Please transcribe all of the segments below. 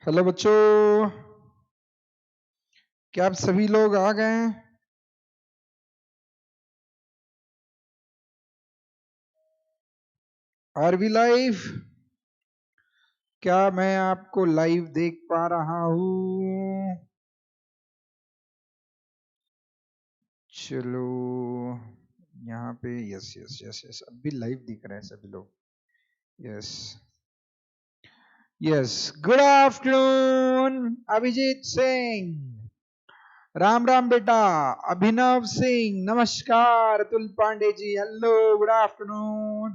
Hello बच्चों, क्या आप सभी लोग आ गए हैं? Are we live? क्या मैं आपको लाइव देख पा रहा हूं? चलो, यहाँ पे यस यस यस यस अब भी लाइव दिख रहे हैं सभी लोग। Yes yes, good afternoon Abhijit Singh, Ram Ram बेटा। अभिनव सिंह, नमस्कार। Atul Pandey ji, hello, good afternoon.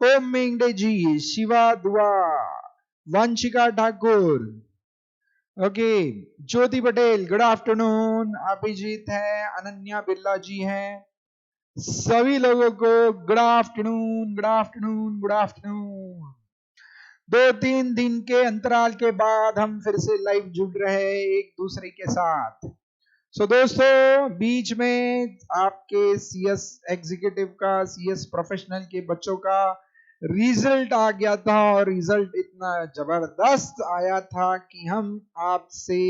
Om Mengde ji, Shiva Dua, Vanshika Thakur, okay, Jyoti Patel, good afternoon. Abhijit है, अनन्या बिरला जी हैं, सभी लोगों को good afternoon, good afternoon, good afternoon. 2-3 दिन के अंतराल के बाद हम फिर से लाइव जुड़ रहे हैं एक दूसरे के साथ। सो दोस्तों, बीच में आपके सीएस एग्जीक्यूटिव का, सीएस प्रोफेशनल के बच्चों का रिजल्ट आ गया था और रिजल्ट इतना जबरदस्त आया था कि हम आपसे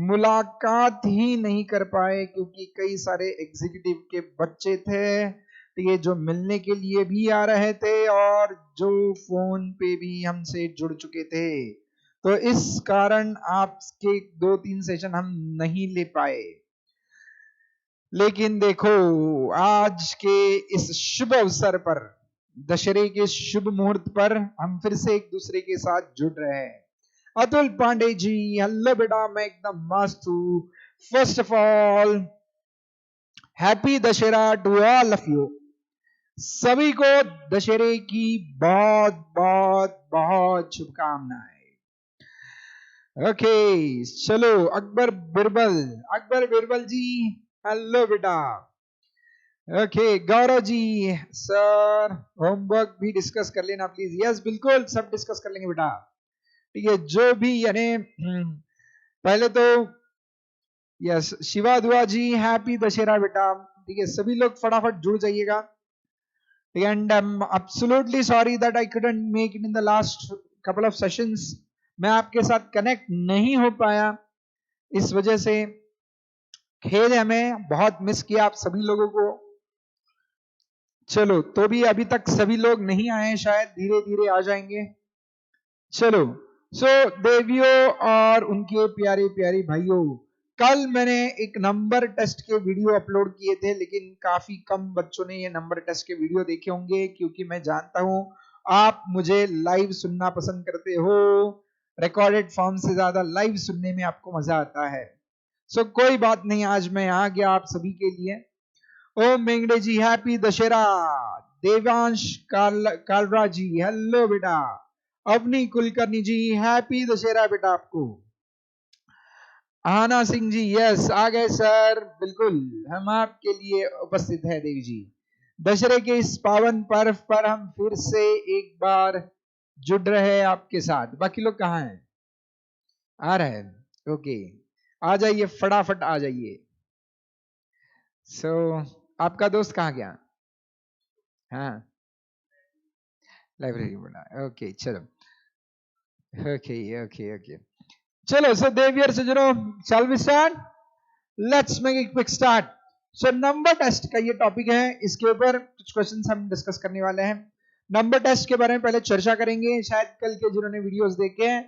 मुलाकात ही नहीं कर पाए, क्योंकि कई सारे एग्जीक्यूटिव के बच्चे थे तो ये जो मिलने के लिए भी आ रहे थे और जो फोन पे भी हमसे जुड़ चुके थे, तो इस कारण आपके 2-3 सेशन हम नहीं ले पाए। लेकिन देखो, आज के इस शुभ अवसर पर, दशहरे के शुभ मुहूर्त पर हम फिर से एक दूसरे के साथ जुड़ रहे हैं। अतुल पांडे जी, हेलो बेटा, मैं एकदम मस्त हूं। First of all, happy Dussehra to all of you. सभी को दशहरे की बहुत बहुत बहुत शुभकामनाएं। ओके, चलो, अकबर बिरबल, अकबर बिरबल जी, हेलो बेटा। Okay, Gaurav ji, sir homework भी डिस्कस कर लेना प्लीज। यस, बिल्कुल, सब डिस्कस कर लेंगे बेटा। ठीक है, जो भी यानी पहले तो यस, शिवा दुआ जी, हैप्पी दशहरा बेटा। ठीक है, सभी लोग फटाफट जुड़ जाइएगा। And I am absolutely sorry that I couldn't make it in the last couple of sessions. मैं आपके साथ कनेक्ट नहीं हो पाया, इस वजह से खेद है, हमें बहुत मिस किया आप सभी लोगों को। चलो, तो भी अभी तक सभी लोग नहीं आए, शायद धीरे धीरे आ जाएंगे। चलो, सो देवियों और उनके प्यारे प्यारे भाइयों, कल मैंने एक नंबर टेस्ट के वीडियो अपलोड किए थे, लेकिन काफी कम बच्चों ने ये नंबर टेस्ट के वीडियो देखे होंगे, क्योंकि मैं जानता हूं आप मुझे लाइव सुनना पसंद करते हो। रिकॉर्डेड फॉर्म से ज्यादा लाइव सुनने में आपको मजा आता है। सो कोई बात नहीं, आज मैं आ गया आप सभी के लिए। ओम मेंगड़े जी, हैप्पी दशहरा। देवांश कालरा जी, हेलो बेटा। अवनी कुलकर्णी जी, हैप्पी दशहरा बेटा आपको। आना सिंह जी, यस, आ गए सर, बिल्कुल, हम आपके लिए उपस्थित है देवी जी। दशहरे के इस पावन पर्व पर हम फिर से एक बार जुड़ रहे हैं आपके साथ। बाकी लोग कहाँ हैं? आ रहे हैं, ओके, आ जाइए, फटाफट आ जाइए। सो आपका दोस्त कहाँ गया? हाँ, लाइब्रेरी बोला, ओके, चलो, ओके ओके ओके, चलो। सो देवियर से जुड़ो, shall we start? Let's make it quick start. So number test का ये टॉपिक है, इसके ऊपर कुछ क्वेश्चंस हम डिस्कस करने वाले हैं। नंबर टेस्ट के बारे में पहले चर्चा करेंगे, शायद कल के जिन्होंने वीडियोस देखे हैं,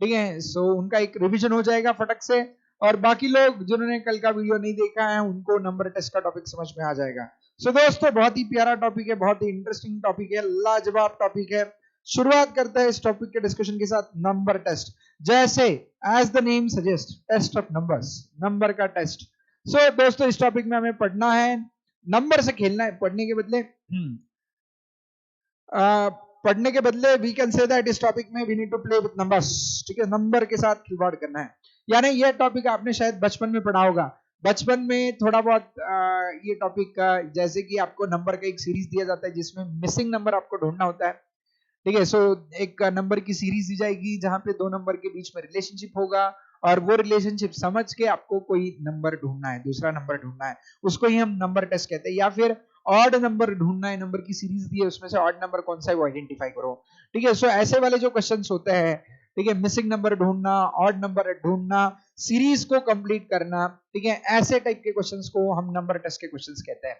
ठीक है, सो उनका एक रिवीजन हो जाएगा फटक से, और बाकी लोग जिन्होंने कल का वीडियो नहीं देखा है उनको नंबर टेस्ट का टॉपिक समझ में आ जाएगा। सो दोस्तों, बहुत ही प्यारा टॉपिक है, बहुत ही इंटरेस्टिंग टॉपिक है, लाजवाब टॉपिक है। शुरुआत करते हैं इस टॉपिक के डिस्कशन के साथ, नंबर टेस्ट। जैसे as the name suggest, test of numbers, number का टेस्ट। सो दोस्तों, इस टॉपिक में हमें पढ़ना है, नंबर से खेलना है, पढ़ने के बदले पढ़ने के बदले वी कैन से दैट इस टॉपिक में we need to play with numbers. ठीक है, नंबर के साथ खिलवाड़ करना है। यानी ये टॉपिक आपने शायद बचपन में पढ़ा होगा, बचपन में थोड़ा बहुत ये टॉपिक का, जैसे कि आपको नंबर का एक सीरीज दिया जाता है जिसमें मिसिंग नंबर आपको ढूंढना होता है। ठीक है, सो एक नंबर की सीरीज दी जाएगी जहां पे दो नंबर के बीच में रिलेशनशिप होगा, और वो रिलेशनशिप समझ के आपको कोई नंबर ढूंढना है, दूसरा नंबर ढूंढना है, उसको ही हम नंबर टेस्ट कहते हैं। या फिर ऑड नंबर ढूंढना है, नंबर की सीरीज दी है, उसमें से ऑड नंबर कौन सा है वो आइडेंटिफाई करो। ठीक है, सो ऐसे वाले जो क्वेश्चंस होते हैं, ठीक है, मिसिंग नंबर ढूंढना, ऑड नंबर ढूंढना, सीरीज को कंप्लीट करना, ठीक है, ऐसे टाइप के क्वेश्चंस को हम नंबर टेस्ट के क्वेश्चंस कहते हैं।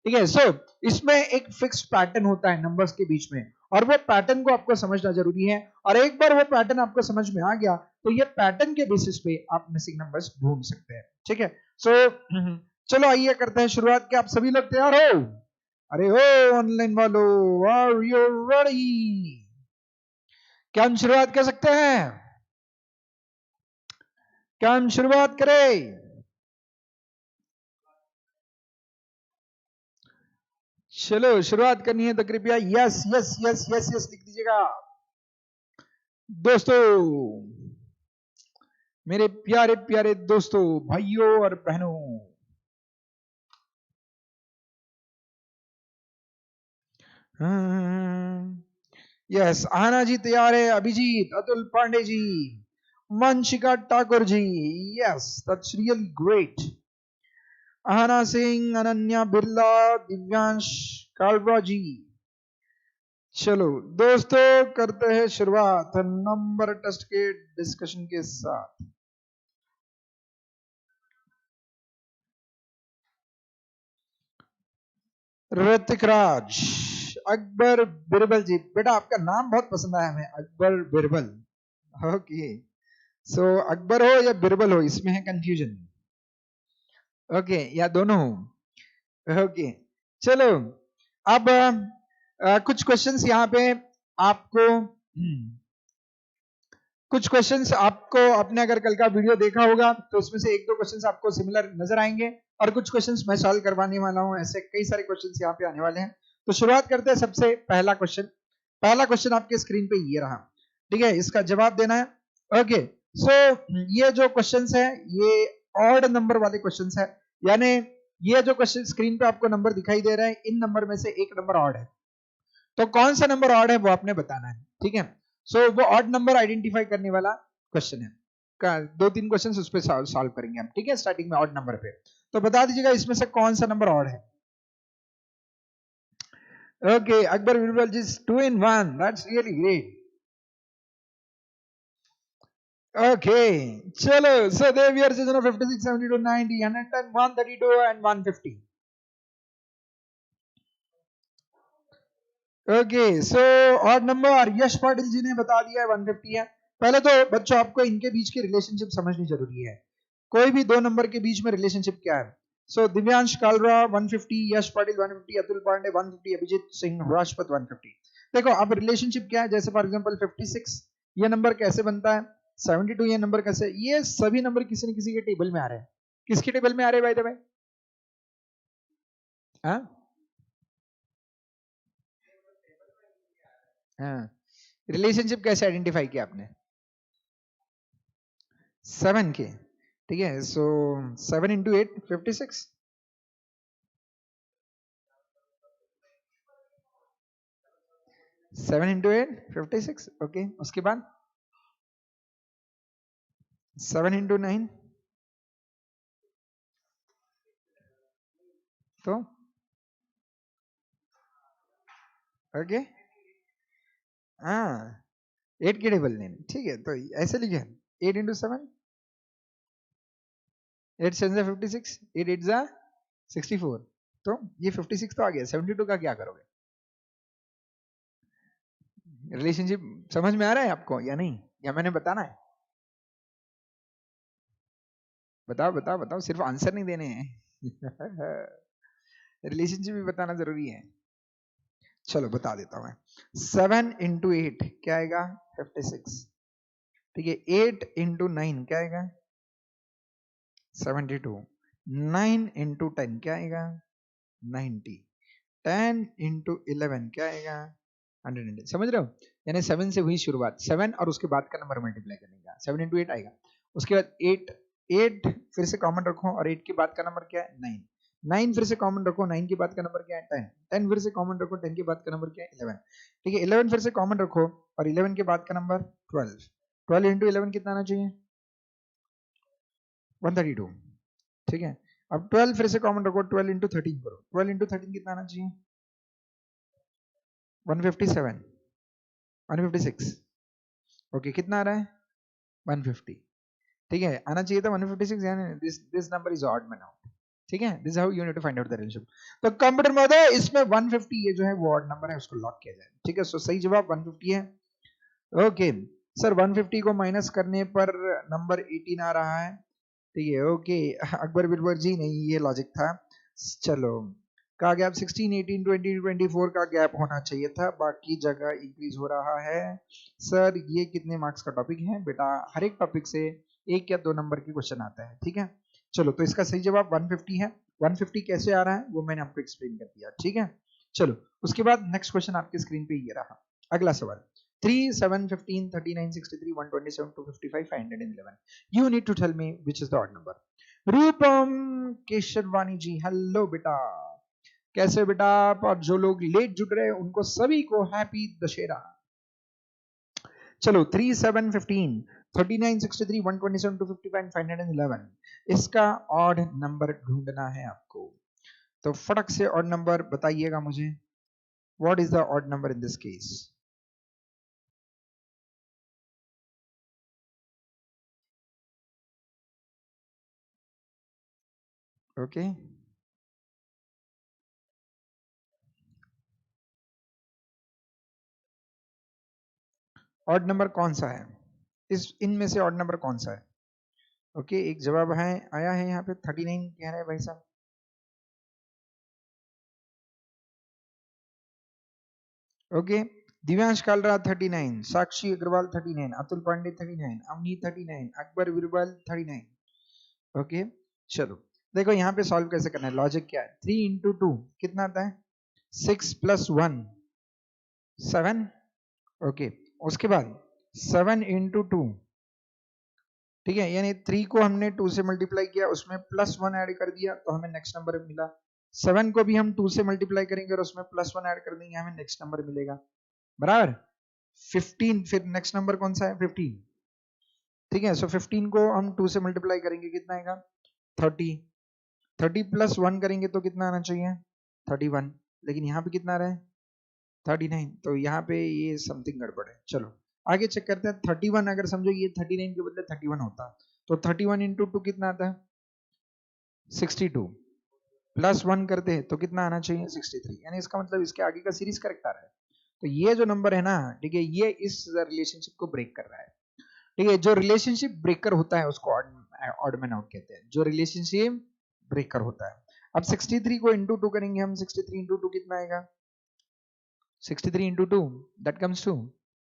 ठीक है, सो इसमें एक फिक्स पैटर्न होता है नंबर्स के बीच में, और वो पैटर्न को आपको समझना जरूरी है, और एक बार वो पैटर्न आपको समझ में आ गया तो ये पैटर्न के बेसिस पे आप मिसिंग नंबर्स ढूंढ सकते हैं। ठीक है, सो चलो आइए करते हैं शुरुआत। क्या आप सभी लोग तैयार हो? अरे हो ऑनलाइन वालों, आर यू रेडी? क्या हम शुरुआत कर सकते हैं? क्या हम शुरुआत करें? चलो शुरुआत करनी है तो कृपया yes yes yes yes yes लिख दीजिएगा दोस्तों, मेरे प्यारे प्यारे दोस्तों, भाइयों और बहनों। यस, आना जी तैयार है, Abhijit, Atul Pandey ji, Vanshika Thakur ji, yes that's really great. Aahana Singh, Ananya Birla, Divyansh Kalra ji. चलो दोस्तों करते हैं शुरुआत नंबर टेस्ट के डिस्कशन के साथ। ऋतिक राज, अकबर बिरबल जी, बेटा आपका नाम बहुत पसंद आया हमें, अकबर बिरबल। ओके, सो अकबर हो या बिरबल हो, इसमें है कंफ्यूजन। ओके, या दोनों हो? ओके, चलो अब कुछ क्वेश्चंस यहाँ पे आपको कुछ क्वेश्चंस आपको, आपने अगर कल का वीडियो देखा होगा तो उसमें से एक दो क्वेश्चंस आपको सिमिलर नजर आएंगे, और कुछ क्वेश्चंस मैं सॉल्व करवाने वाला हूं, ऐसे कई सारे क्वेश्चंस यहाँ पे आने वाले हैं। तो शुरुआत करते हैं सबसे पहला क्वेश्चन। पहला क्वेश्चन आपके स्क्रीन पे ये रहा, ठीक है, इसका जवाब देना है। ओके, सो ये जो क्वेश्चंस है ये ऑड नंबर वाले क्वेश्चंस है, यानी ये जो क्वेश्चन स्क्रीन पे आपको नंबर दिखाई दे रहे हैं, इन नंबर में से एक नंबर ऑड है, तो कौन सा नंबर ऑड है वो आपने बताना है। ठीक है, सो वो ऑड नंबर आइडेंटिफाई करने वाला क्वेश्चन है, दो तीन क्वेश्चन उस पर सॉल्व करेंगे हम। ठीक है, स्टार्टिंग में ऑड नंबर पे, तो बता दीजिएगा इसमें से कौन सा नंबर ऑड है। Okay, Akbar Birbal ji, 2 in 1, that's really great. Okay, चलो, सो देवियर से 56, 72, 90, 110, 132 and 150। Okay, so odd number Yash Patil ji ने बता दिया है 150 है। पहले तो बच्चों आपको इनके बीच की रिलेशनशिप समझनी जरूरी है, कोई भी दो नंबर के बीच में रिलेशनशिप क्या है। सो दिव्यांश कालरा 150, यश पाटिल 150, अतुल पांडे 150, अभिजीत सिंह राजपत 150। देखो अब रिलेशनशिप क्या है, जैसे फॉर एग्जांपल 56 ये नंबर कैसे बनता है, 72 ये नंबर कैसे, ये सभी नंबर किसी न किसी के टेबल में आ रहे हैं। किसके टेबल में आ रहे हैं भाई? हाँ हाँ, रिलेशनशिप कैसे आइडेंटिफाई किया आपने? 7 के, ठीक है, सो 7 into 8 56, 7 into 8 56। ओके, उसके बाद 7 into 9 तो ओके, हाँ 8 के टेबल नेम, ठीक है, तो ऐसे लिखे 8 into 7, 8 7 जा 56, 8 8 जा 64, तो ये 56 तो आ गया, 72 का क्या करोगे? रिलेशनशिप समझ में आ रहा है आपको या नहीं, या मैंने बताना है? बताओ बताओ बताओ, सिर्फ आंसर नहीं देने हैं रिलेशनशिप भी बताना जरूरी है। चलो बता देता हूं मैं, 7 into 8 क्या आएगा? 56, ठीक है, 8 into 9 क्या आएगा? 72, 9 into 10 क्या आएगा? 90, 10 into 11 क्या आएगा? 100। समझ रहे हो, यानी 7 से हुई शुरुआत, 7 और उसके बाद का नंबर मल्टीप्लाई करने का, 7 into 8 आएगा। उसके बाद 8 फिर से कॉमन रखो, और 8 के बाद का नंबर क्या है? 9, 9 फिर से कॉमन रखो, 9 के बाद का नंबर क्या है? 10, 10 फिर से कॉमन रखो, 10 के बाद का नंबर क्या है? 11, ठीक है, 11 फिर से कॉमन रखो, और 11 के बाद का नंबर 12, 12 into 11 कितना आना चाहिए? 132, ठीक है। अब 12 फिर से कॉमन रखो, 12 into 13 करो, 12 into 13 कितना आना चाहिए? 157, 156, ओके कितना आ रहा है 150, ठीक है आना चाहिए था 156, यानी this number is odd man out, ठीक है this how you need to find out the relationship. तो कंप्यूटर महोदय इसमें 150 ये जो है वो ऑड नंबर है, उसको लॉक किया जाए, ठीक है। सो सही जवाब 150 है। ओके सर 150 को माइनस करने पर नंबर 18 आ रहा है, ठीक है। ओके अकबर बिरबर जी नहीं, ये लॉजिक था। चलो का गैप 16, 18, 20, 24 का गैप होना चाहिए था, बाकी जगह इंक्रीज हो रहा है। सर ये कितने मार्क्स का टॉपिक है बेटा, हर एक टॉपिक से 1 या 2 नंबर की क्वेश्चन आता है, ठीक है। चलो तो इसका सही जवाब 150 है। 150 कैसे आ रहा है वो मैंने आपको एक्सप्लेन कर दिया, ठीक है। चलो उसके बाद नेक्स्ट क्वेश्चन आपकी स्क्रीन पे ये रहा। अगला सवाल 3, 7, 15, 39, 63, 127, 255, 511. You need to tell me which is the odd number. Rupam Kesarwani ji hello बेटा, कैसे बेटा आप, और जो लोग लेट जुड़ रहे हैं उनको सभी को हैप्पी दशहरा। चलो 3, 7, 15, 39, 63, 127, 255, 511, इसका ऑड नंबर ढूंढना है आपको। तो फटक से ऑड नंबर बताइएगा मुझे, what is the odd number in this case. Okay odd number कौन सा है, इस इनमें से ऑड नंबर कौन सा है। ओके एक जवाब है आया है यहाँ पे 39 कह रहे हैं भाई साहब। ओके दिव्यांश कालरा 39, साक्षी अग्रवाल 39, अतुल पांडे 39, अवनी 39, अकबर बिरबल 39। ओके चलो देखो यहाँ पे सॉल्व कैसे करना है, लॉजिक क्या है, 3 इंटू 2 कितना आता है 6 प्लस 1 7। ओके उसके बाद 7 इंटू 2, ठीक है, यानी 3 को हमने 2 से मल्टीप्लाई किया, उसमें प्लस 1 ऐड कर दिया तो हमें नेक्स्ट नंबर मिला। 7 को भी हम 2 से मल्टीप्लाई करेंगे और उसमें प्लस 1 ऐड कर देंगे, हमें नेक्स्ट नंबर मिलेगा बराबर 15। फिर नेक्स्ट नंबर कौन सा है 15, ठीक है। सो 15 को हम 2 से मल्टीप्लाई करेंगे कितना आएगा 30, 30 प्लस 1 करेंगे तो कितना आना चाहिए 31, लेकिन यहाँ पे कितना आ रहा है 39, तो यहाँ पे ये समथिंग गड़बड़ है। चलो आगे चेक करते हैं 31, अगर समझो ये 39 के बदले 31 होता तो 31 इंटू 2 कितना आता है 62, प्लस 1 करते हैं तो कितना आना चाहिए 63, यानी इसका मतलब इसके आगे का सीरीज करेक्ट आ रहा है। तो ये जो नंबर है ना, ठीक है, ये इस रिलेशनशिप को ब्रेक कर रहा है, ठीक है। जो रिलेशनशिप ब्रेकर होता है उसको ऑड मैन आउट कहते हैं, जो रिलेशनशिप ब्रेकर होता है। अब 63 को इंटू 2 करेंगे हम, 63 इंटू 2 कितना आएगा 63 into 2 that comes to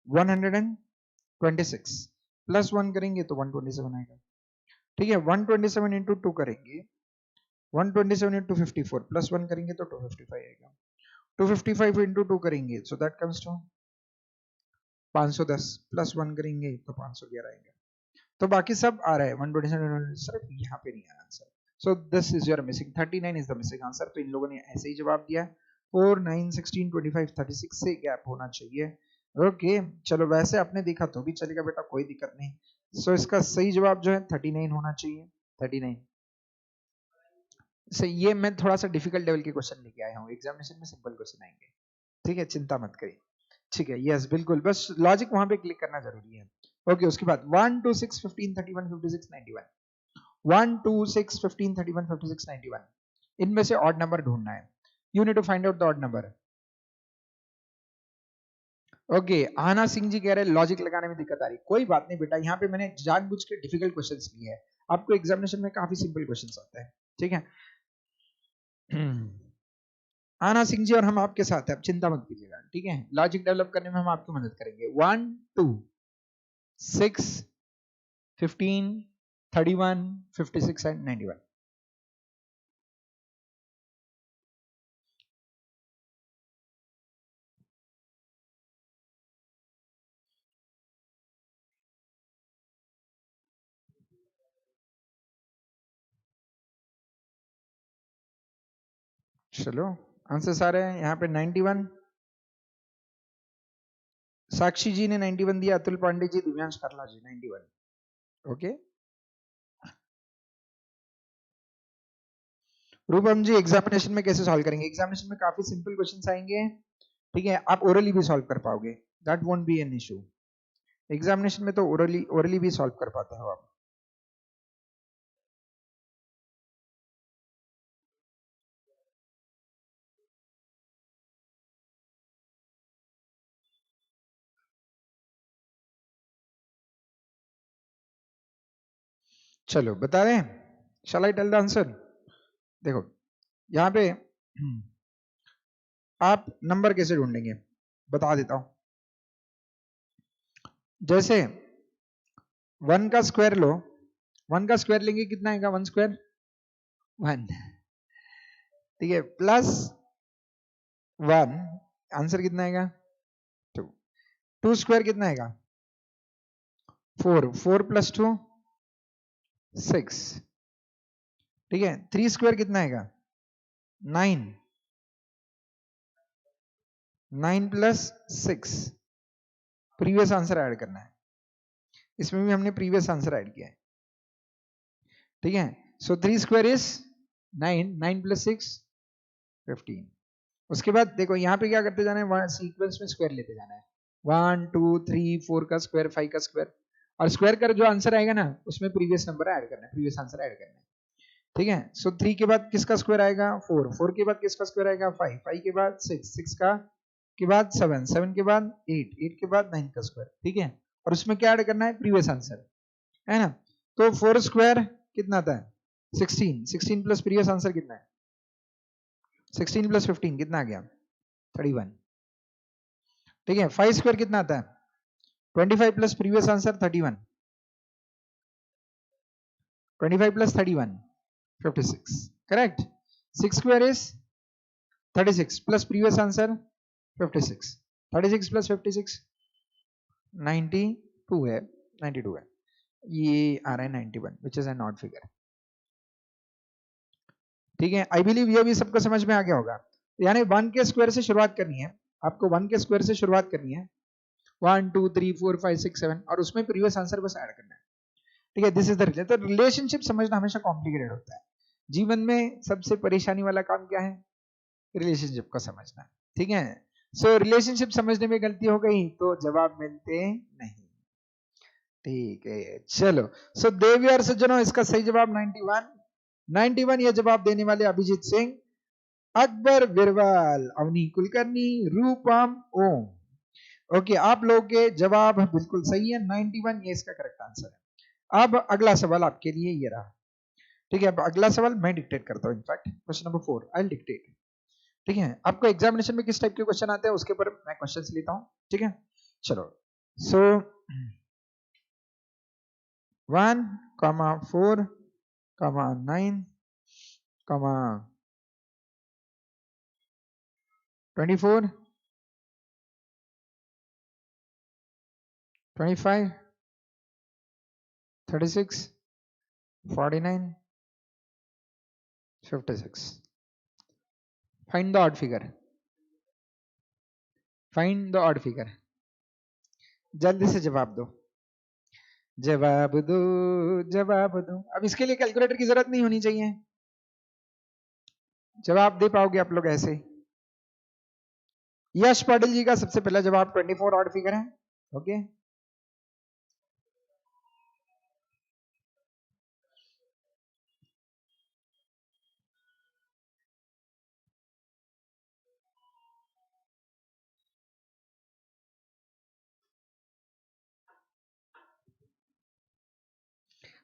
126, plus 1 करेंगे तो 127 आएगा, ठीक है। 127 into 2 करेंगे 127 into 54, प्लस 1 करेंगे तो 255 आएगा। 255 into 2 करेंगे so that comes to 510, plus 1 करेंगे तो 511 आएगा। तो बाकी सब आ रहा है 127, सिर्फ यहाँ पे नहीं आया answer. So this is your missing, 39 is the missing answer. तो इन लोगों ने ऐसे ही जवाब दिया 4, 9, 16, 25, 36 से गैप होना चाहिए। ओके चलो वैसे आपने देखा तो भी चलेगा बेटा, कोई दिक्कत नहीं। सो इसका सही जवाब जो है 39 होना चाहिए, 39 से। ये मैं थोड़ा सा डिफिकल्ट लेवल के क्वेश्चन लेके आया हूँ, एग्जामिनेशन में सिंपल क्वेश्चन आएंगे, ठीक है, चिंता मत करिए, ठीक है। यस बिल्कुल, बस लॉजिक वहां पे क्लिक करना जरूरी है। ओके उसके बाद 1, 2, 6, 15, 31, 56, 91, 1, 2, 6, 15, 31, 56, 91, इनमें से ऑड नंबर ढूंढना है। You need to find out the odd number. Okay Ana Singh जी कह रहे हैं लॉजिक लगाने में दिक्कत आ रही, कोई बात नहीं बेटा, यहाँ पे मैंने जानबूझ के डिफिकल्ट क्वेश्चंस लिए हैं, आपको एग्जामिनेशन में काफी सिंपल क्वेश्चंस आते हैं, ठीक है। आना सिंह जी और हम आपके साथ हैं, आप चिंता मत कीजिएगा, ठीक है। लॉजिक डेवलप करने में हम आपकी मदद करेंगे। 1, 2, 6, 15, 31, 56 एंड 91। चलो आंसर सारे हैं यहाँ पे 91, साक्षी जी ने 91 दिया, अतुल पांडे जी, दिव्यांश करला जी 91। ओके रूपम जी एग्जामिनेशन में कैसे सॉल्व करेंगे, एग्जामिनेशन में काफी सिंपल क्वेश्चंस आएंगे, ठीक है, आप ओरली भी सॉल्व कर पाओगे, that won't be an issue. Examination में तो ओरली भी सॉल्व कर पाते हो आप। चलो बता रहे हैं, शैल आई टेल द आंसर। देखो यहाँ पे आप नंबर कैसे ढूंढेंगे बता देता हूं। जैसे 1 का स्क्वायर लो, 1 का स्क्वायर लेंगे कितना आएगा, 1 स्क्वायर 1, ठीक है, प्लस 1 आंसर कितना आएगा 2, 2 स्क्वायर कितना आएगा 4, 4 प्लस 2 6, ठीक है, 3 स्क्वायर कितना आएगा 9, 9 प्लस 6, प्रीवियस आंसर ऐड करना है, इसमें भी हमने प्रीवियस आंसर ऐड किया है, ठीक है। सो 3 स्क्वायर इज 9, 9 प्लस 6 15। उसके बाद देखो यहाँ पे क्या करते जाना है, सीक्वेंस में स्क्वायर लेते जाना है, 1 2 3 4 का स्क्वायर, 5 का स्क्वायर, और स्क्वायर का जो आंसर आएगा ना उसमें प्रीवियस नंबर ऐड करना है, प्रीवियस आंसर ऐड करना है, ठीक है। सो 3 के बाद किसका स्क्वायर आएगा 4, 4 के बाद किसका स्क्वायर आएगा 5, 5 के बाद 6, 6 का के बाद 7, 7 के बाद 8, 8 के बाद 9 का स्क्वायर, ठीक है, और उसमें क्या ऐड करना है प्रीवियस आंसर, है ना। तो 4 स्क्वायर कितना आता है 16, 16 प्लस प्रीवियस आंसर कितना है 16 प्लस 15 कितना आ गया 31, ठीक है। 5 स्क्वायर कितना आता है 25 plus previous answer 31, 25 plus 31 56, correct. 6 square is 36 plus previous answer 56, 36 plus 56 92 है, 92 है, ये आ रहा है 91 which is an odd figure, ठीक है। आई बिलीव ये भी सबको समझ में आ गया होगा। यानी 1 के स्क्वायर से शुरुआत करनी है आपको, 1 के स्क्वायर से शुरुआत करनी है, 1 2 3 4 5 6 7, और उसमें प्रीवियस आंसर बस ऐड करना है, ठीक है। This is the relation. तो रिलेशनशिप समझना हमेशा कॉम्प्लिकेटेड होता है, जीवन में सबसे परेशानी वाला काम क्या है रिलेशनशिप को समझना, ठीक है। सो रिलेशनशिप समझने में गलती हो गई तो जवाब मिलते नहीं, ठीक है। चलो सो देवी और सज्जनों, इसका सही जवाब 91, 91 ये जवाब देने वाले अभिजीत सिंह, अकबर बिरबल, अवनी कुलकर्णी, रूपम ओम। ओके, आप लोगों के जवाब बिल्कुल सही है, 91 ये इसका करेक्ट आंसर है। अब अगला सवाल आपके लिए ये रहा, ठीक है। अब अगला सवाल मैं डिक्टेट करता हूं, in fact question number 4 I will dictate, ठीक है। आपको एग्जामिनेशन में किस टाइप के क्वेश्चन आते हैं उसके ऊपर मैं क्वेश्चंस लेता हूं, ठीक है। चलो सो 1 4 9 24 25 36 49 56, find the odd figure, find the odd figure, जल्दी से जवाब दो, जवाब दो, जवाब दो। अब इसके लिए कैलकुलेटर की जरूरत नहीं होनी चाहिए, जवाब दे पाओगे आप लोग ऐसे। यश पाटिल जी का सबसे पहला जवाब 24 ऑड फिगर है, ओके।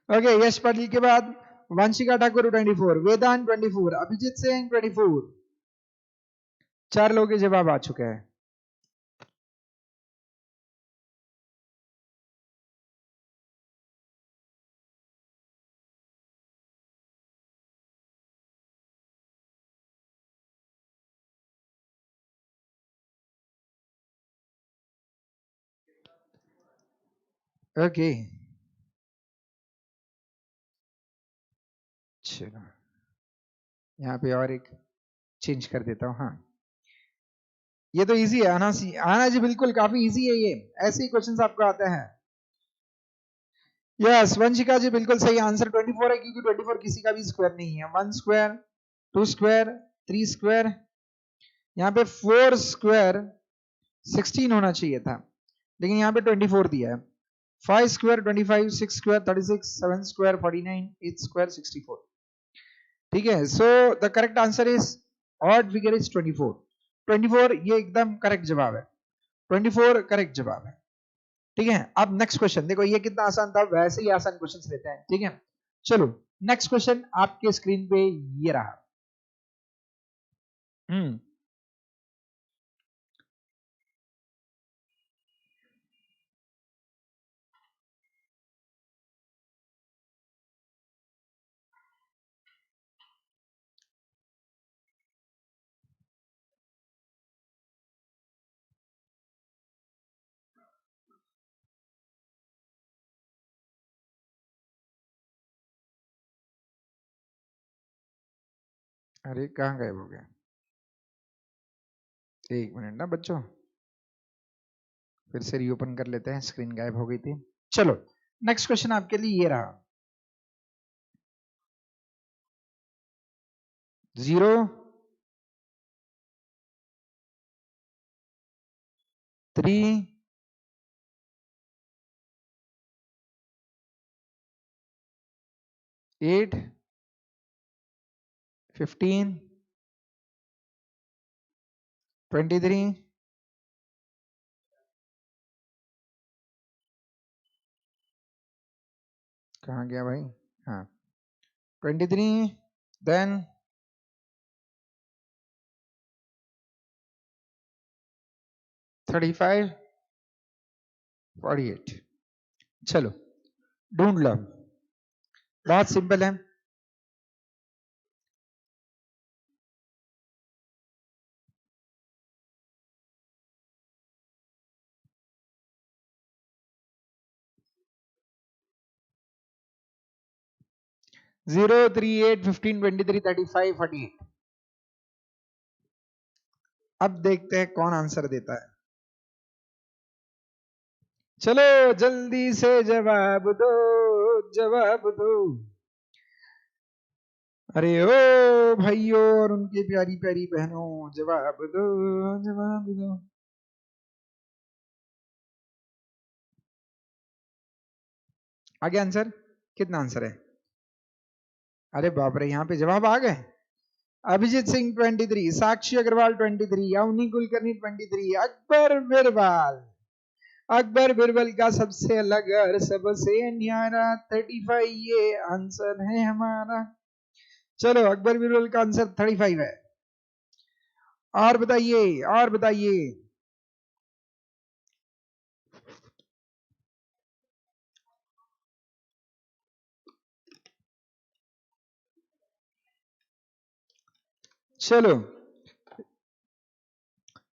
ओके, यश पाटिल के बाद वंशिका ठाकुर 24, वेदांत 24, अभिजीत सिंह 24, 4 लोगों के जवाब आ चुके हैं। ओके चलो यहाँ पे और एक चेंज कर देता हूँ, हाँ ये तो इजी है, आना जी बिल्कुल काफी इजी है, ये ऐसे ही क्वेश्चंस आपको आते हैं। यस वंशिका जी बिल्कुल सही आंसर 24 है, क्योंकि 24 किसी का भी स्क्वायर नहीं है। 1 स्क्वायर 2 स्क्वायर 3 स्क्वायर, यहाँ पे 4 स्क्वायर 16 होना चाहिए था, लेकिन यहाँ पे 24 दिया है, 5 स्क्वायर 25, 6 स्क्वायर 36, 7 स्क्वायर 49, 8 स्क्वायर 64। ठीक है, so the correct answer is odd figure is 24। 24 ये एकदम करेक्ट जवाब है, 24 करेक्ट जवाब है। ठीक है, अब नेक्स्ट क्वेश्चन देखो, ये कितना आसान था, वैसे ही आसान क्वेश्चन लेते हैं। ठीक है, चलो नेक्स्ट क्वेश्चन आपके स्क्रीन पे ये रहा। हम्म अरे कहाँ गए हो गए, एक मिनट ना बच्चों, फिर से रीओपन कर लेते हैं, स्क्रीन गायब हो गई थी। चलो नेक्स्ट क्वेश्चन आपके लिए ये रहा। 0 3 8 15 23, कहाँ गया भाई, हाँ 23, देन 35, 48। चलो ढूंढ लो, बहुत सिंपल है। जीरो 3 8 15 23 35 48। अब देखते हैं कौन आंसर देता है। चलो जल्दी से जवाब दो, जवाब दो। अरे ओ भाइयों और उनकी प्यारी प्यारी बहनों, जवाब दो, जवाब दो। आगे आंसर, कितना आंसर है? अरे बाप रे, यहाँ पे जवाब आ गए। अभिजीत सिंह 23, साक्षी अग्रवाल 23, अवनी कुलकर्णी 23, अकबर बिरबल, अकबर बिरबल का सबसे अलग और सबसे न्यारा 35, ये आंसर है हमारा। चलो अकबर बिरबल का आंसर 35 है। और बताइए, और बताइए। चलो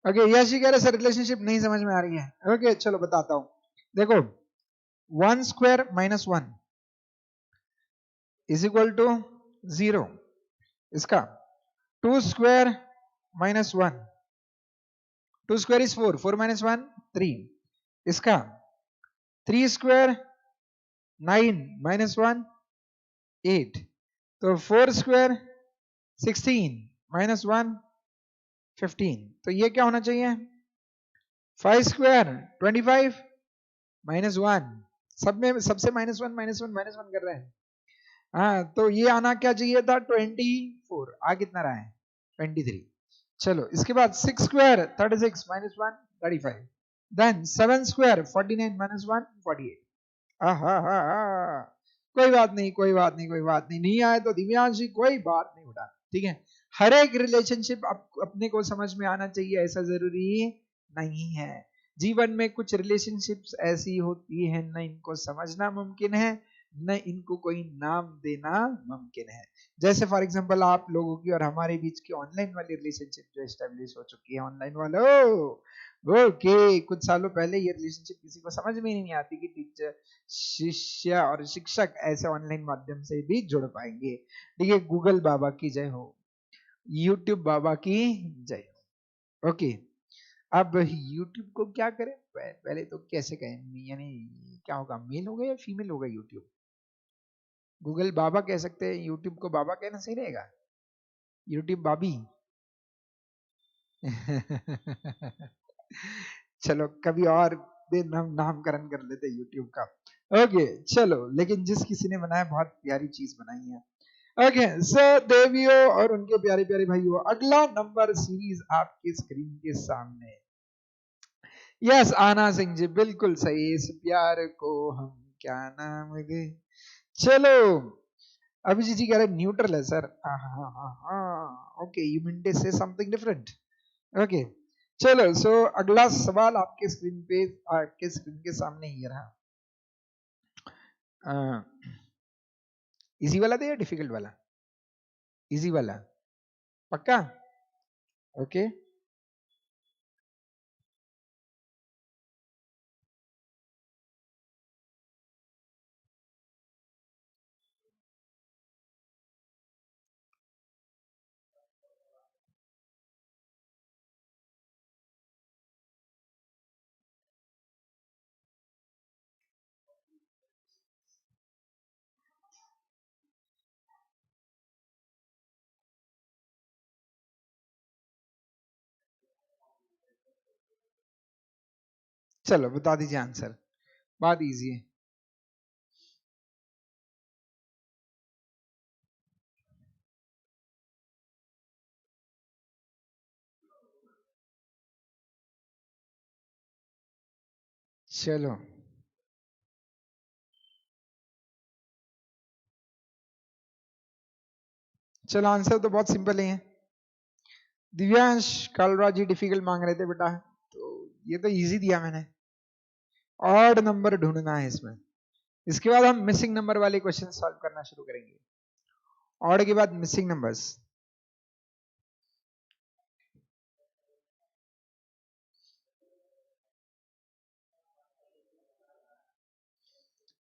ओके, यश जी कह रहे सर रिलेशनशिप नहीं समझ में आ रही है। ओके चलो बताता हूं, देखो 1 square minus 1 is equal to 0। इसका 2 square minus 1, 2 square is 4, 4 minus 1 3। इसका 3 स्क्वायर 9 माइनस 1 8। तो 4 स्क्वायर 16 माइनस 1 15। तो ये क्या होना चाहिए? 5 स्क्वायर 25 माइनस 1। सब में सबसे माइनस 1 माइनस 1 माइनस 1 कर रहे हैं। हाँ तो ये आना क्या चाहिए था? 24। आ कितना रहा है? 23। चलो इसके बाद 6 square 36 minus 1 35। Then 7 square 49 minus 1 48। कोई बात नहीं, कोई बात नहीं, कोई बात नहीं, नहीं आए तो दिव्यांशी कोई बात नहीं उठा। ठीक है, हर एक रिलेशनशिप अपने को समझ में आना चाहिए ऐसा जरूरी नहीं है। जीवन में कुछ रिलेशनशिप्स ऐसी होती है न इनको समझना मुमकिन है, न इनको कोई नाम देना मुमकिन है। जैसे फॉर एग्जांपल आप लोगों की और हमारे बीच की ऑनलाइन वाली रिलेशनशिप जो एस्टेब्लिश हो चुकी है ऑनलाइन वालों, ओके कुछ सालों पहले ये रिलेशनशिप किसी को समझ में ही नहीं आती कि टीचर शिष्य और शिक्षक ऐसे ऑनलाइन माध्यम से भी जुड़ पाएंगे। ठीक है, गूगल बाबा की जय हो, यूट्यूब बाबा की जय हो। ओके, अब यूट्यूब को क्या करें? पहले तो कैसे कहें, यानी क्या होगा, मेल होगा या फीमेल होगा यूट्यूब? गूगल बाबा कह सकते हैं, यूट्यूब को बाबा कहना सही रहेगा? यूट्यूब बाबी चलो कभी और दे नामकरण कर लेते यूट्यूब का। ओके चलो, लेकिन जिस किसी ने बनाया बहुत प्यारी चीज बनाई है। ओके सो देवियों और उनके प्यारे प्यारे भाइयों, अगला नंबर सीरीज आपकी स्क्रीन के सामने। यस आना सिंह जी बिल्कुल सही, इस प्यार को हम क्या नाम दे। चलो अभिजीत जी कह रहे न्यूट्रल है सर। हाँ हाँ हाँ हाँ okay, you mean to say something different. Okay चलो सो अगला सवाल आपके स्क्रीन पे, आपके स्क्रीन के सामने ये रहा। इजी वाला दे या डिफिकल्ट वाला? इजी वाला पक्का? ओके चलो बता दीजिए आंसर, बहुत इजी है। चलो चलो आंसर तो बहुत सिंपल ही है। दिव्यांश कालरा जी डिफिकल्ट मांग रहे थे बेटा, तो ये तो इजी दिया मैंने। ऑड नंबर ढूंढना है इसमें, इसके बाद हम मिसिंग नंबर वाले क्वेश्चन सॉल्व करना शुरू करेंगे। ऑड के बाद मिसिंग नंबर्स।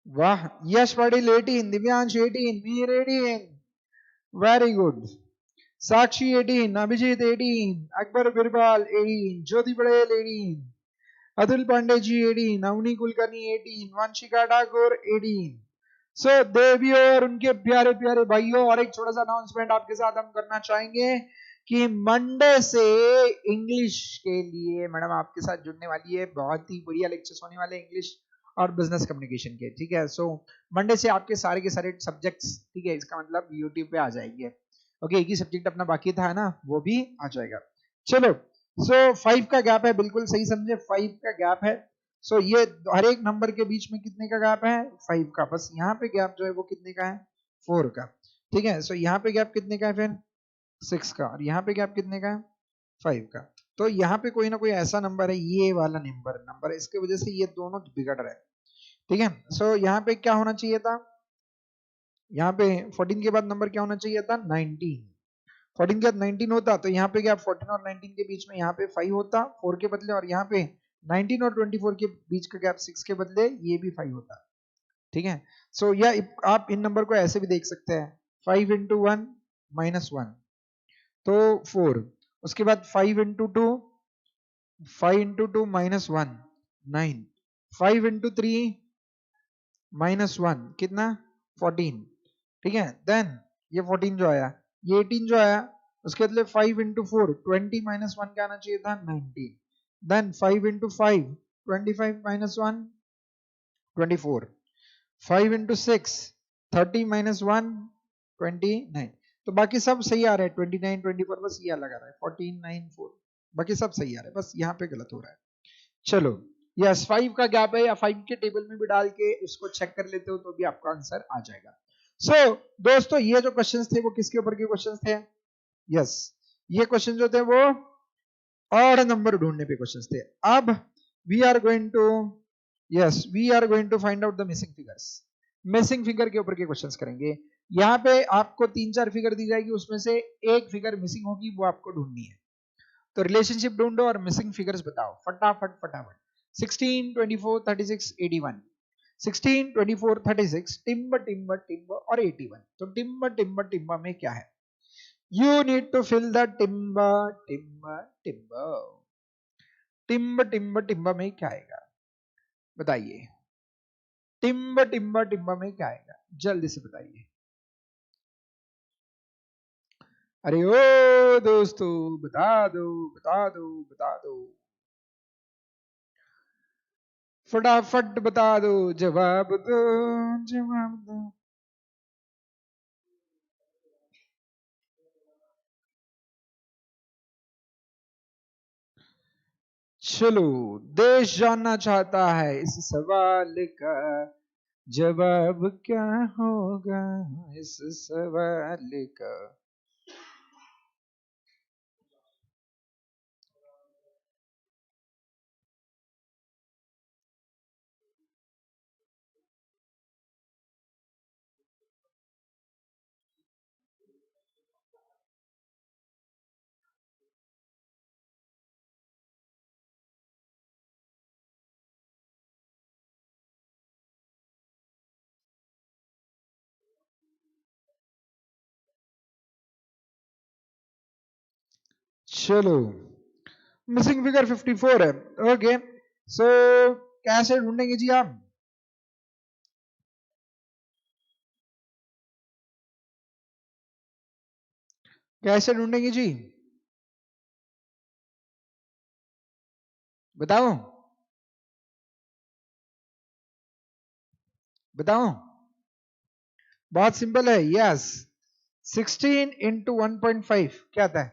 वाह, यश पाटिल 18, दिव्यांश 18, मीर 18, वेरी गुड। साक्षी 18, अभिजीत 18, अकबर बिरबाल 18, ज्योति पटेल 18, अतुल पांडे जी 18, अवनी कुलकर्णी 18, वंशिका ठाकुर 18। सो देवियों और उनके प्यारे प्यारे भाइयों, और एक छोटा सा अनाउंसमेंट आपके साथ हम करना चाहेंगे कि मंडे से इंग्लिश के लिए मैडम आपके साथ जुड़ने वाली है। बहुत ही बढ़िया लेक्चर्स होने वाले इंग्लिश और बिजनेस कम्युनिकेशन के, ठीक है। सो मंडे से आपके सारे के सारे सब्जेक्ट्स, ठीक है, इसका मतलब यूट्यूब पे आ जाएंगे। ओके, एक ही सब्जेक्ट अपना बाकी था ना, वो भी आ जाएगा। चलो सो 5 का गैप है, बिल्कुल सही समझे, 5 का गैप है। सो ये हर एक नंबर के बीच में कितने का गैप है? 5 का। बस यहाँ पे गैप जो है वो कितने का है? 4 का। ठीक है, सो यहाँ पे गैप कितने का है फिर? 6 का। और यहाँ पे गैप कितने का है? 5 का। तो यहाँ पे कोई ना कोई ऐसा नंबर है, ये वाला नंबर है, इसके वजह से ये दोनों बिगड़ रहे हैं। ठीक है, सो यहाँ पे क्या होना चाहिए था? यहाँ पे 14 के बाद नंबर क्या होना चाहिए था? 19। 14 के बाद 19 होता तो यहाँ पे क्या 14 और 19 के बीच में यहाँ पे 5 होता 4 के बदले, और यहाँ पे 19 और 24 के बीच का गैप 6 के बदले ये भी 5 होता। ठीक है, सो या आप इन नंबर को ऐसे भी देख सकते हैं, 5 इंटू 1 -1 तो 4, उसके बाद 5 इंटू 2, 5 इंटू 2 -1 9, 5 इंटू 3 -1 कितना? 14। ठीक है, देन ये 14 जो आया, ये 18 जो आया, उसके बदले 5 इंटू 4 20 -1 क्या आना चाहिए था? 19। Then 5 into 5 25 -1 24। 5 इंटू 6 30 -1 29। तो बाकी सब सही आ रहा है, 29 24, बस ये अलग आ रहा है 14 9 4, बाकी सब सही आ रहा है, बस यहाँ पे गलत हो रहा है। चलो यस 5 का गैप है, या 5 के टेबल में भी डाल के उसको चेक कर लेते हो तो भी आपका आंसर आ जाएगा। सो दोस्तों ये जो क्वेश्चंस थे वो किसके ऊपर के क्वेश्चंस थे? यस, ये क्वेश्चन जो थे वो ऑड नंबर ढूंढने पे क्वेश्चंस थे। अब we are going to, yes we are going to find out the missing figures. Missing figure के ऊपर के क्वेश्चंस करेंगे। यहाँ पे आपको 3-4 फिगर दी जाएगी, उसमें से एक फिगर मिसिंग होगी, वो आपको ढूंढनी है। तो रिलेशनशिप ढूंढो और मिसिंग फिगर्स बताओ फटाफट फटाफट। 16 24 36 81, 16 24 36 टिम्ब टिम्ब टिम्ब और 81। तो टिम्ब टिम्ब टिम्ब में क्या है? You need to fill the टिम्ब टिम्ब टिम्ब। टिम्ब टिम्ब टिम्ब में क्या आएगा बताइए? टिम्ब टिम्ब टिम्ब में क्या आएगा, जल्दी से बताइए। अरे ओ दोस्तों बता दो बता दो बता दो। फटाफट बता दो, जवाब दो, जवाब दो। चलो, देश जानना चाहता है इस सवाल का जवाब क्या होगा, इस सवाल का। चलो, मिसिंग फिगर 54 है। ओके, सो कैसे ढूंढेंगे जी आप? कैसे ढूंढेंगे जी, बताओ बताओ। बहुत सिंपल है, यस। 16 इंटू 1.5 क्या आता है?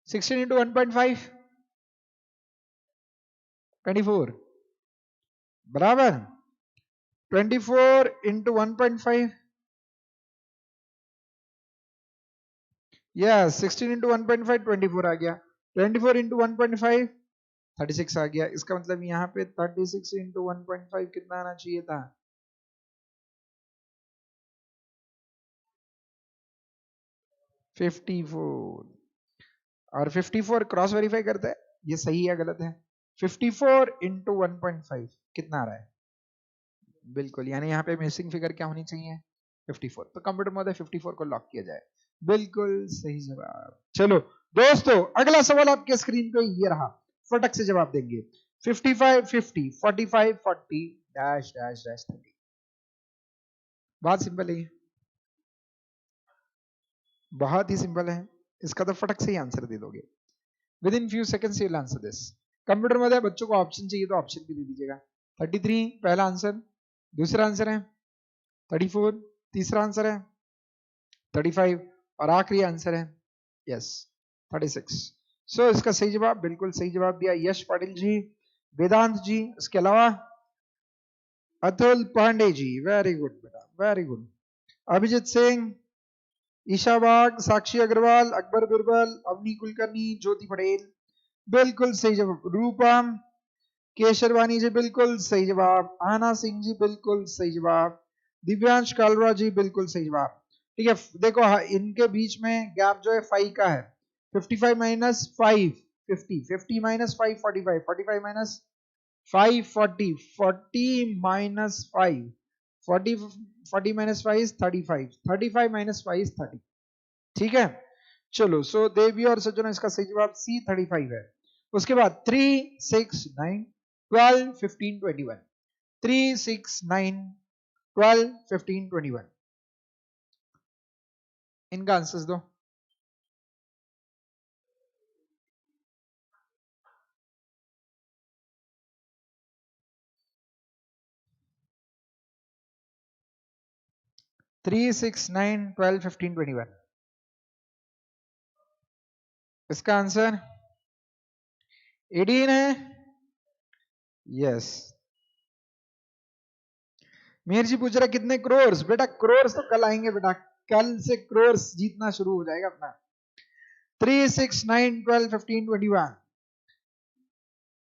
16 इंटू 1.5 24 बराबर। 24 इंटू 1.5, यस। 16 इंटू 1.5 24 आ गया। 24 इंटू 1.5 36 आ गया। इसका मतलब यहाँ पे 36 इंटू 1.5 कितना आना चाहिए था? 54। और 54 क्रॉस वेरीफाई करते हैं, ये सही है गलत है। 54 इंटू 1.5 कितना आ रहा है? बिल्कुल, यानी यहाँ पे मिसिंग फिगर क्या होनी चाहिए? 54। तो कंप्यूटर मोड 54 को लॉक किया जाए। बिल्कुल सही जवाब। चलो दोस्तों, अगला सवाल आपके स्क्रीन पे ये रहा, फटक से जवाब देंगे। 55 50 45 40 डैश डैश डैश 30। बहुत सिंपल है, बहुत ही सिंपल है। इसका तो फटक से ही आंसर दे दोगे, with in few seconds you will answer this. Computer में बच्चों को ऑप्शन चाहिए तो ऑप्शन भी दे दीजिएगा। 33 पहला आंसर, दूसरा आंसर है 34, तीसरा आंसर है 35 और आखिरी आंसर है यस 36। सो इसका सही जवाब, बिल्कुल सही जवाब दिया यश पाटिल जी, वेदांत जी, इसके अलावा अतुल पांडे जी। वेरी गुड बेटा, वेरी गुड। अभिजीत सिंह, ईशा बाग, साक्षी अग्रवाल, अकबर बिरबल, अवनी कुलकर्णी, ज्योति पटेल, बिल्कुल सही जवाब। रूपम केशरवानी जी, बिल्कुल सही जवाब। आना सिंह जी, बिल्कुल सही जवाब। दिव्यांश कालरा जी, बिल्कुल सही जवाब। ठीक है, देखो इनके बीच में गैप जो है 5 का है। 55 minus 5 50, 50 minus 5 45, 45 minus 5 40, 40 minus 5 40, 40 minus 5 is 35, 35 minus 5 is 30। ठीक है, चलो। सो देवी और सज्जन, इसका सही जवाब सी 35 है। उसके बाद 3 6 9 12 15 21, 3 6 9 12 15 21, इनका आंसर्स दो। थ्री सिक्स नाइन 12 15 21, इसका आंसर 18 है। यस। मीर जी पूछ रहा कितने क्रोर्स? बेटा क्रोर्स तो कल आएंगे बेटा, कल से क्रोर्स जीतना शुरू हो जाएगा अपना। 3 6 9 12 15 21।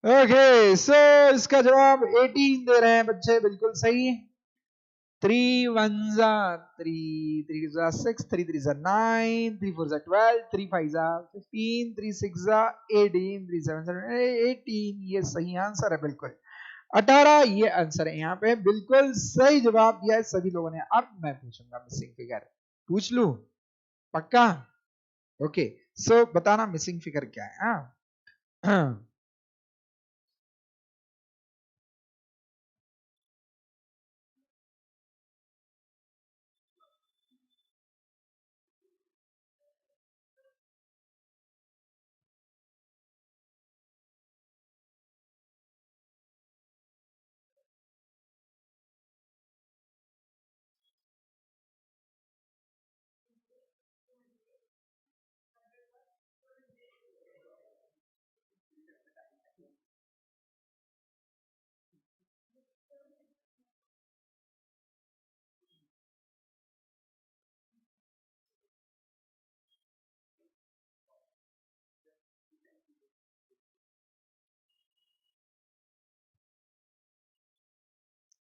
ओके, सो इसका जवाब 18 दे रहे हैं बच्चे, बिल्कुल सही। 3 1s are 3, 3s are 6, 3 3s are 9, 3 4s are 12, 3 5s are 15, 3 6s are 18, 3 7s are 18। ये सही आंसर है, बिल्कुल 18 ये आंसर है यहाँ पे, बिल्कुल सही जवाब दिया है सभी लोगों ने। अब मैं पूछूंगा मिसिंग फिगर, पूछ लू पक्का? ओके, सो बताना मिसिंग फिगर क्या है। हाँ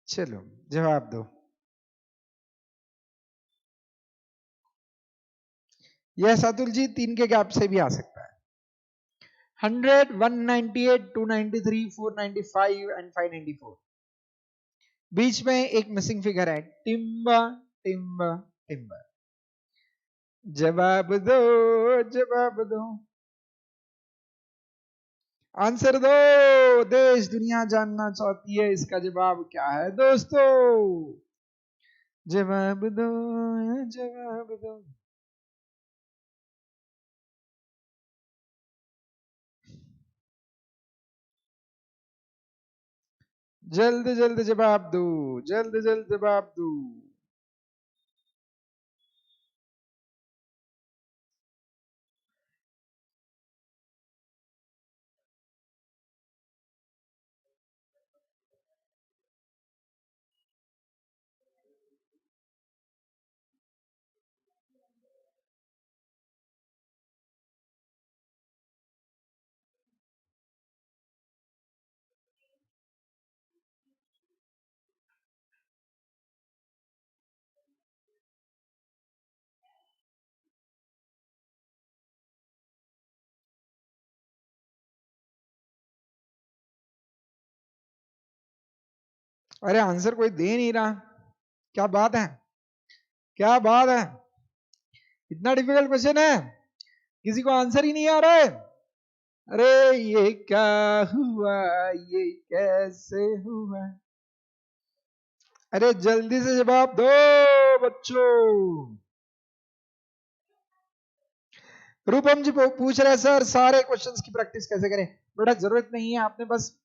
चलो जवाब दो। यस अतुल जी, 3 के गैप से भी आ सकता है। 100, 198, 293, 495 एंड 594। बीच में एक मिसिंग फिगर है, टिम्बा टिम्बा टिम्बा। जवाब दो, जवाब दो, आंसर दो। देश दुनिया जानना चाहती है इसका जवाब क्या है दोस्तों। जवाब दो, जवाब दो। जल्द जल्द जवाब दो, जल्द जल्द जवाब दो। अरे आंसर कोई दे नहीं रहा, क्या बात है, क्या बात है। इतना डिफिकल्ट क्वेश्चन है, किसी को आंसर ही नहीं आ रहा है। अरे ये क्या हुआ, ये कैसे हुआ। अरे जल्दी से जवाब दो बच्चों। रूपम जी पूछ रहे सर सारे क्वेश्चंस की प्रैक्टिस कैसे करें। बेटा जरूरत नहीं है, आपने बस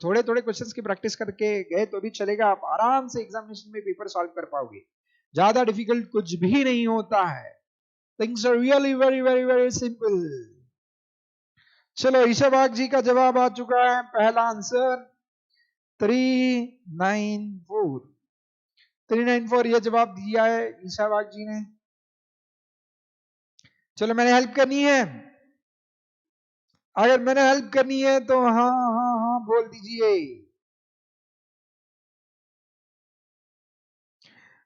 थोड़े थोड़े क्वेश्चंस की प्रैक्टिस करके गए तो भी चलेगा, आप आराम से एग्जामिनेशन में पेपर सॉल्व कर पाओगे। ज्यादा डिफिकल्ट कुछ भी नहीं होता है, things are really very very very simple. चलो ईशाबाग जी का जवाब आ चुका है, पहला आंसर 394। 394 ये जवाब दिया है ईशाबाग जी ने। चलो मैंने हेल्प करनी है, अगर मैंने हेल्प करनी है तो हाँ हाँ हाँ बोल दीजिए।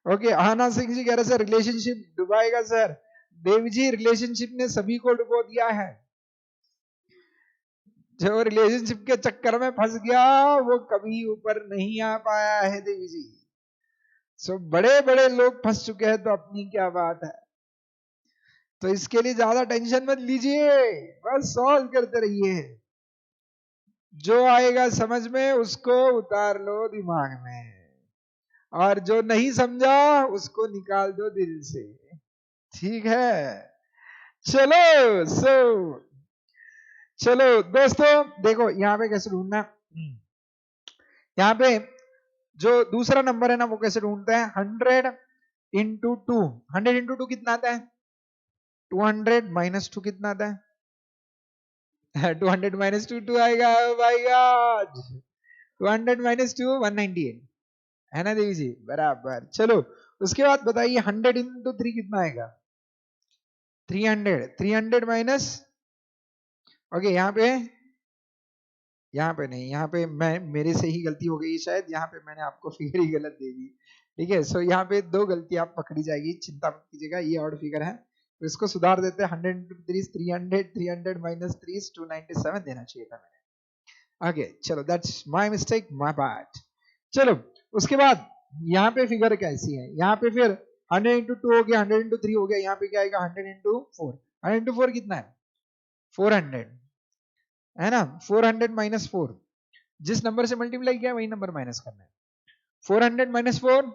ओके आना सिंह जी कह रहे sir relationship डुबाएगा sir. Dev ji relationship ने सभी को डुबो दिया है, जो रिलेशनशिप के चक्कर में फंस गया वो कभी ऊपर नहीं आ पाया है देवी जी। सो बड़े बड़े लोग फंस चुके हैं तो अपनी क्या बात है। तो इसके लिए ज्यादा टेंशन मत लीजिए, बस सॉल्व करते रहिए, जो आएगा समझ में उसको उतार लो दिमाग में, और जो नहीं समझा उसको निकाल दो दिल से, ठीक है। चलो चलो दोस्तों देखो यहाँ पे कैसे ढूंढना। यहाँ पे जो दूसरा नंबर है ना वो कैसे ढूंढते हैं, 100 × 2। 100 × 2 कितना आता है, 200 - 2 कितना आता है 200 - 2 2 आएगा भाई गॉड। 200 - 2 198 है ना देवी जी, बराबर। चलो उसके बाद बताइए 100 × 3 कितना आएगा, 300। 300 माइनस, ओके यहाँ पे नहीं, यहाँ पे मैं मेरे से ही गलती हो गई शायद, यहाँ पे मैंने आपको फिगर ही गलत दे दी, ठीक है। सो यहाँ पे 2 गलती आप पकड़ी जाएगी, चिंता मत कीजिएगा, ये ऑड फिगर है तो इसको सुधार देते हैं। 100 × 3 300, 300 - 3 297 देना चाहिए था मैंने। ओके चलो that's my mistake, my bad. चलो उसके बाद यहाँ पे फिगर कैसी है, यहाँ पे फिर 100 × 2 हो गया, 100 × 3 हो गया, यहाँ पे क्या आएगा 100 × 4। 100 × 4 कितना है 400 है ना। 400 - 4, जिस नंबर से मल्टीप्लाई किया वही नंबर माइनस करना है। 400 - 4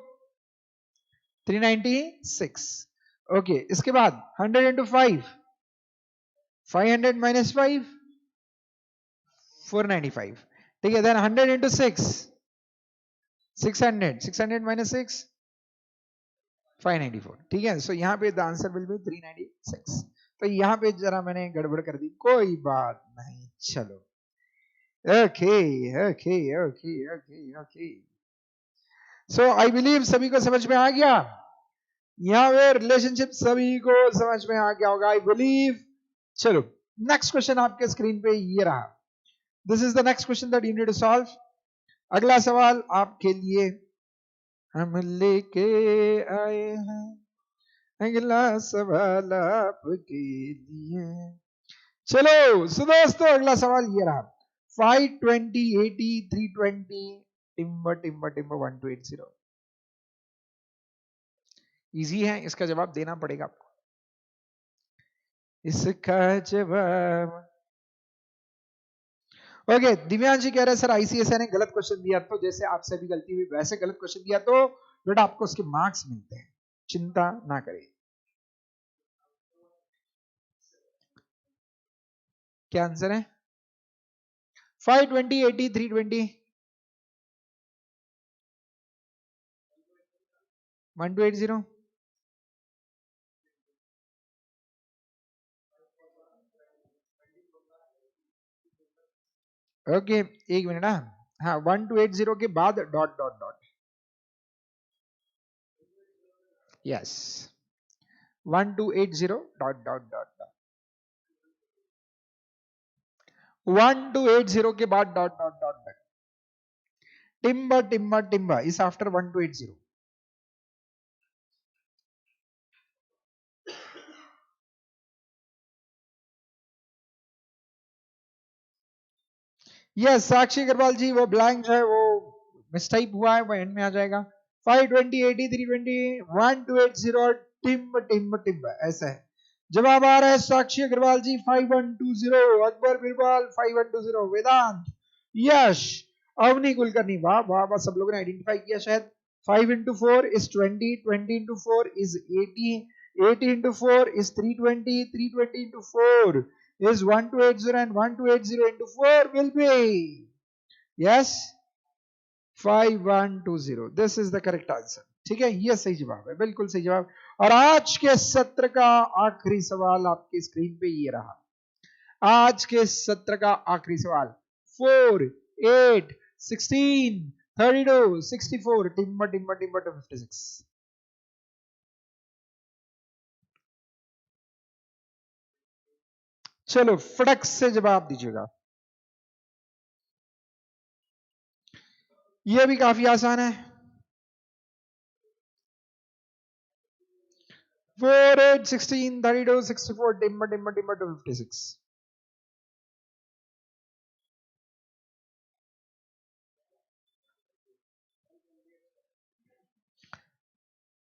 396। ओके इसके बाद 100 × 5, 500 - 5 495, ठीक है। देन 100 × 6 600, 600 - 6 594, ठीक है। सो यहाँ पे द आंसर विल बी 396। तो यहाँ पे जरा मैंने गड़बड़ कर दी, कोई बात नहीं, चलो okay okay okay okay okay. So I believe सभी को समझ में आ गया, यहाँ पे रिलेशनशिप सभी को समझ में आ गया होगा आई बिलीव। चलो नेक्स्ट क्वेश्चन आपके स्क्रीन पे ये रहा, this is the next question that you need to solve. अगला सवाल आपके लिए हम लेके आए हैं, अगला सवाल आपके लिए। चलो सो दोस्तों, अगला सवाल ये रहा, 520 80 320 टिम्बर टिम्बर टिम्बर 1280। इजी है, इसका जवाब देना पड़ेगा आपको। इसका जवाब ओके। दिव्यांशी कह रहे हैं सर आईसीएसआई ने गलत क्वेश्चन दिया, तो जैसे आपसे भी गलती हुई वैसे गलत क्वेश्चन दिया तो बेटा आपको उसके मार्क्स मिलते हैं, चिंता ना करें। क्या आंसर है? 520 80 320 1280। ओके एक मिनट। हाँ 1280 के बाद dot dot dot, yes 1280 dot dot dot dot, 1280 के बाद डॉट डॉट डॉट डॉट, टिम्बर टिम्बर टिम्बर is after 1280। Yes Sakshi Agarwal ji, वो ब्लैंक जो है वो मिसटाइप हुआ है, वो एंड में आ जाएगा। 520 80 320 1280 टिम्ब टिम्ब टिम्ब ऐसा है। जवाब आ रहा है साक्षी अग्रवाल जी 5120, अकबर बिरबल 5120, वेदांत, यश, अवनी कुलकर्णी, वाह वाह वाह, सब लोगों ने आइडेंटिफाई किया शायद। 5 into 4 is 20, 20 into 4 is 80, 80 into 4 is 320, 320 into 4 is 1280, and 1280 into 4 will be, yes, 5120. This is the correct answer. ठीक है, ये सही जवाब है, बिल्कुल सही जवाब। और आज के सत्र का आखिरी सवाल आपकी स्क्रीन पे ये रहा, आज के सत्र का आखिरी सवाल, 4 8 16 32 64 टिम्बर टिम्बर टिम्बर 56। चलो फटक से जवाब दीजिएगा। ये भी काफी आसान है। 4 8 16 32 64 टिम्बर टिम्बर टिम्बर 56।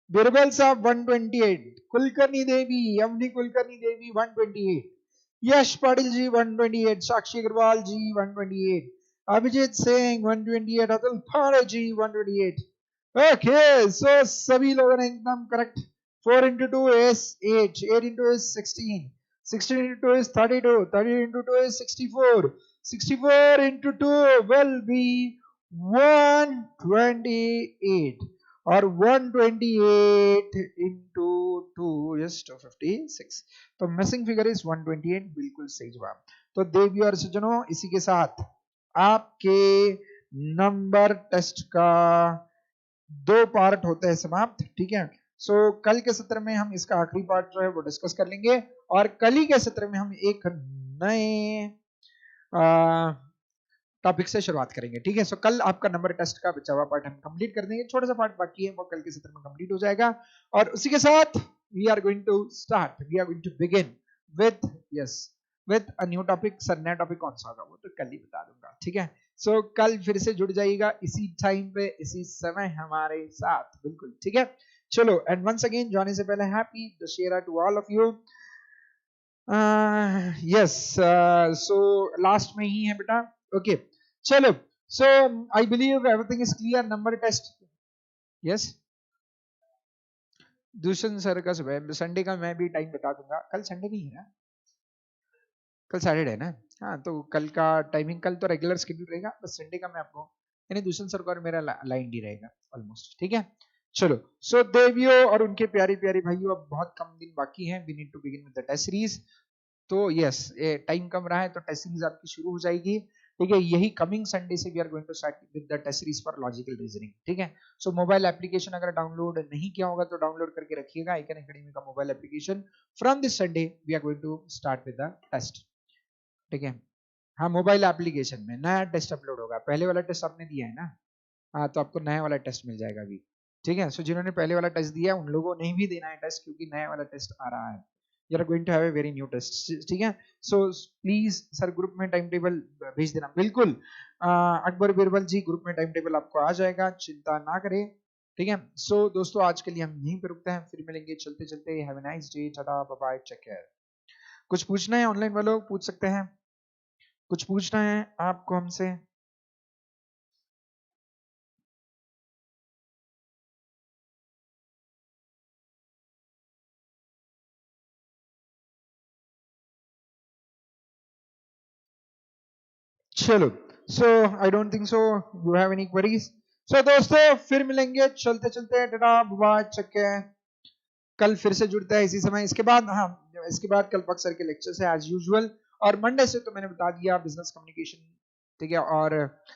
बिरबल साहब 128, कुलकर्णी देवी, अवनी कुलकर्णी देवी 128, यश पाटिल जी 128, साक्षी अग्रवाल जी 128, अभिजीत सिंह 128, अतुल फाड़े जी 128। ओके सो सभी लोगों ने एकदम correct. 4 into 2 is 8, 8 into 2 is 16, 16 into 2 is 32, 30 into 2 is 64, 64 into 2 will be 128, और 128 into 2 is 256, तो मिसिंग फिगर इज 128, बिल्कुल सही जवाब। तो देवी और सज्जनों, इसी के साथ आपके नंबर टेस्ट का 2 पार्ट होते हैं समाप्त। ठीक है, सो कल के सत्र में हम इसका आखिरी पार्ट जो है वो डिस्कस कर लेंगे, और कल ही के सत्र में हम एक नए टॉपिक से शुरुआत करेंगे। ठीक है, सो कल आपका नंबर टेस्ट का बचा हुआ पार्ट हम कंप्लीट कर देंगे, छोटा सा पार्ट बाकी है वो कल के सत्र में कंप्लीट हो जाएगा। और उसी के साथ we are going to start, we are going to begin with, yes, with a new topic. Sir नया टॉपिक कौन सा होगा वो तो कल ही बता दूंगा। ठीक है, सो कल फिर से जुड़ जाइएगा इसी टाइम पे इसी समय हमारे साथ, बिल्कुल ठीक है। चलो, एंड वंस अगेन जाने से पहले happy Dussehra to all of you. Yes, so last में ही है बेटा। ओके चलो, so I believe everything is clear. Number test, yes, Dushan sir का सुबह, संडे का मैं भी टाइम बता दूंगा। कल संडे नहीं है ना, कल सैटरडे है ना। हाँ तो कल का टाइमिंग, कल तो रेगुलर शेड्यूल रहेगा, बस संडे का मैं आपको, यानी दूषण सर का और मेरा लाइन ही रहेगा ऑलमोस्ट। ठीक है, चलो, सो देवियों और उनके प्यारी प्यारी भाइयों, अब बहुत कम दिन बाकी हैं, we need to begin with the test series. तो यस, टाइम कम रहा है तो टेस्ट सीरीज आपकी शुरू हो जाएगी। ठीक है, यही कमिंग संडे से we are going to start with the test series for logical reasoning. ठीक है, सो मोबाइल एप्लीकेशन अगर डाउनलोड नहीं किया होगा तो डाउनलोड करके रखिएगा, ईकन एकेडमी का mobile application. From this Sunday we are going to start with the test. ठीक है, हाँ, मोबाइल एप्लीकेशन में नया टेस्ट अपलोड होगा। पहले वाला टेस्ट आपने दिया है ना, हाँ, तो आपको नया वाला टेस्ट मिल जाएगा अभी। ठीक है, सो जिन्होंने पहले वाला टेस्ट दिया उन लोगों ने भी देना है टेस्ट, क्योंकि नया वाला टेस्ट आ रहा है। You are going to have a very new test. ठीक है, सो प्लीज सर ग्रुप में टाइम टेबल भेज देना। बिल्कुल अकबर बिरबल जी, ग्रुप में टाइम टेबल आपको आ जाएगा, चिंता ना करें। ठीक है, सो दोस्तों आज के लिए हम यहीं पे रुकते हैं, फिर मिलेंगे चलते चलते। Have a nice day, tata bye bye, take care. कुछ पूछना है ऑनलाइन वालों, पूछ सकते हैं। कुछ पूछना है आपको हमसे? चलो, so I don't think so you have any queries. So दोस्तों फिर मिलेंगे चलते चलते, टाटा बाय, चक्के। कल फिर से जुड़ते हैं इसी समय। इसके बाद, हाँ, इसके बाद कल पक सर के लेक्चर है एज यूजुअल, और मंडे से तो मैंने बता दिया बिजनेस कम्युनिकेशन। ठीक है, और